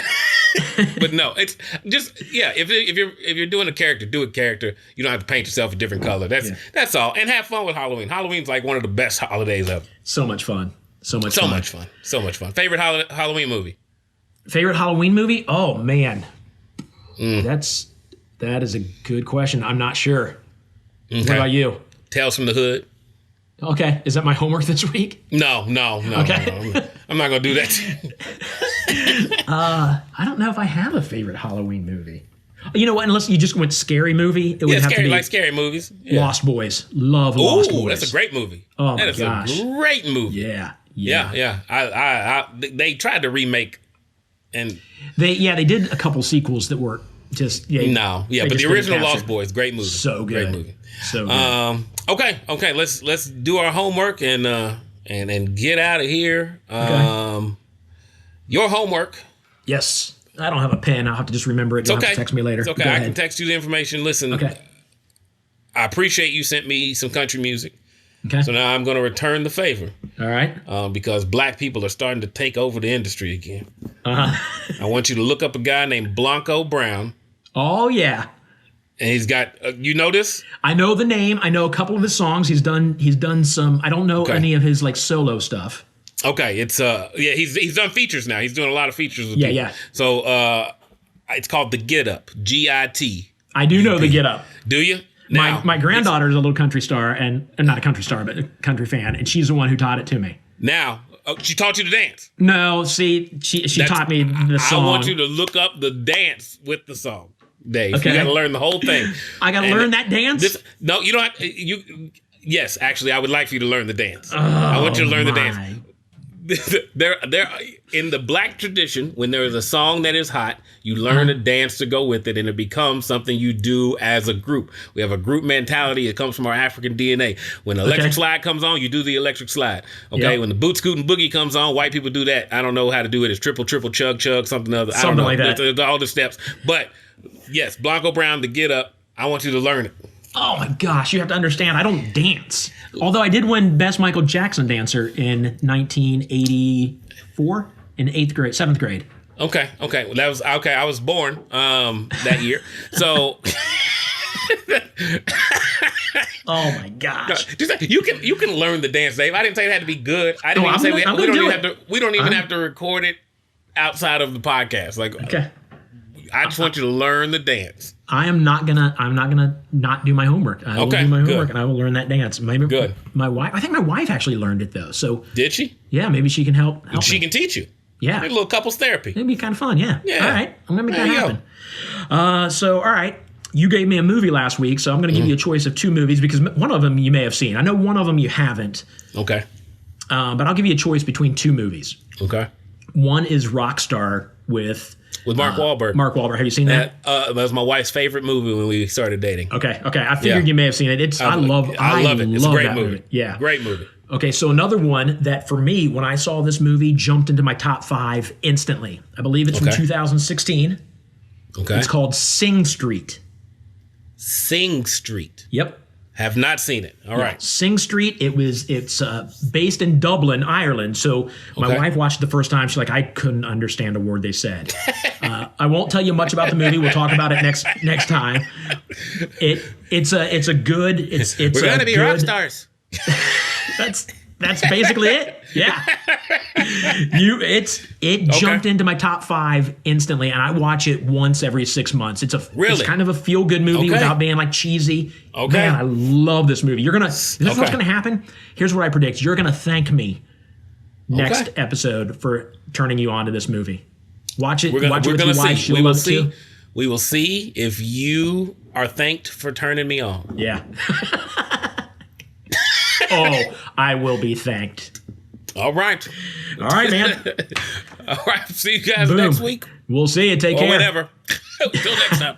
But no, it's just if you're doing a character, do a character. You don't have to paint yourself a different color. That's all. And have fun with Halloween. Halloween's like one of the best holidays ever. So much fun. So much fun. Favorite Halloween movie? Favorite Halloween movie? Oh man. That is a good question. I'm not sure. Okay. What about you? Tales from the Hood. Okay. Is that my homework this week? No. Okay. No. I'm not going to do that. I don't know if I have a favorite Halloween movie. You know what? Unless you just went scary movie, it would have to be like scary movies. Yeah. Lost Boys. Love Lost Boys. That's a great movie. Oh that my is gosh. a great movie. Yeah. They tried to remake, and they did a couple sequels that were just but the original Lost Boys, great movie. So good. Great movie. So good. Okay. Let's do our homework and get out of here. Okay. Your homework. Yes. I don't have a pen. I'll have to just remember it. You'll have to text me later. It's okay. I can text you the information. Listen. Okay. I appreciate you sent me some country music. Okay. So now I'm going to return the favor. All right. Because black people are starting to take over the industry again. Uh-huh. I want you to look up a guy named Blanco Brown. Oh, yeah. And he's got, you know this? I know the name. I know a couple of his songs. He's done some, I don't know any of his like solo stuff. Okay. It's, he's done features now. He's doing a lot of features with people. Yeah. So, it's called The Get Up, GIT. I do know The Get Up. Do you? Now, my granddaughter is a little country star, and not a country star, but a country fan, and she's the one who taught it to me. Now, she taught you to dance? No, see, she taught me the song. I want you to look up the dance with the song. Dave. Okay. You got to learn the whole thing. I got to learn that dance? No, you don't. Yes, actually, I would like for you to learn the dance. I want you to learn the dance. There, in the black tradition, when there is a song that is hot, you learn a dance to go with it, and it becomes something you do as a group. We have a group mentality. It comes from our African DNA. When the electric slide comes on, you do the electric slide. Okay. Yep. When the boot scooting boogie comes on, white people do that. I don't know how to do it. It's triple, chug, something other. Something like that. There's all the steps. But yes, Blanco Brown, the get up. I want you to learn it. Oh my gosh, you have to understand, I don't dance. Although I did win Best Michael Jackson Dancer in 1984 in 7th grade. Okay. Well, that was okay. I was born that year. So oh my gosh. You can learn the dance, Dave. I didn't say it had to be good. I didn't even say we don't even have to record it outside of the podcast. Like, okay. I just want you to learn the dance. I'm not gonna not do my homework. I will do my homework and I will learn that dance. Maybe good. I think my wife actually learned it though. So did she? Yeah, maybe she can help she me. can teach you. Yeah. Maybe a little couples therapy. It'd be kind of fun, yeah. Yeah. All right. I'm gonna make that happen. So all right. You gave me a movie last week, so I'm going to give you a choice of 2 movies because one of them you may have seen. I know one of them you haven't. Okay. But I'll give you a choice between 2 movies. Okay. One is Rockstar with Mark Wahlberg. Mark Wahlberg. Have you seen that? That was my wife's favorite movie when we started dating. Okay. I figured you may have seen it. I love it. It's a great movie. Yeah. Great movie. Okay, so another one that for me, when I saw this movie, jumped into my top 5 instantly. I believe it's from 2016. Okay. It's called Sing Street. Sing Street. Yep. Have not seen it. All right. Sing Street. It's based in Dublin, Ireland. So my wife watched it the first time. She's like, I couldn't understand a word they said. I won't tell you much about the movie. We'll talk about it next time. It's a good. We're gonna be rock stars. That's basically it. Yeah. It jumped into my top 5 instantly, and I watch it once every 6 months. It's kind of a feel good movie without being like cheesy. Okay. Man, I love this movie. This is what's gonna happen. Here's what I predict. You're gonna thank me next episode for turning you on to this movie. Watch it. Watch it with your wife. She'll love it too. We will see if you are thanked for turning me on. Yeah. Oh, I will be thanked. All right. All right, man. All right. See you guys next week. We'll see you. Take care. Or whatever. Until next time.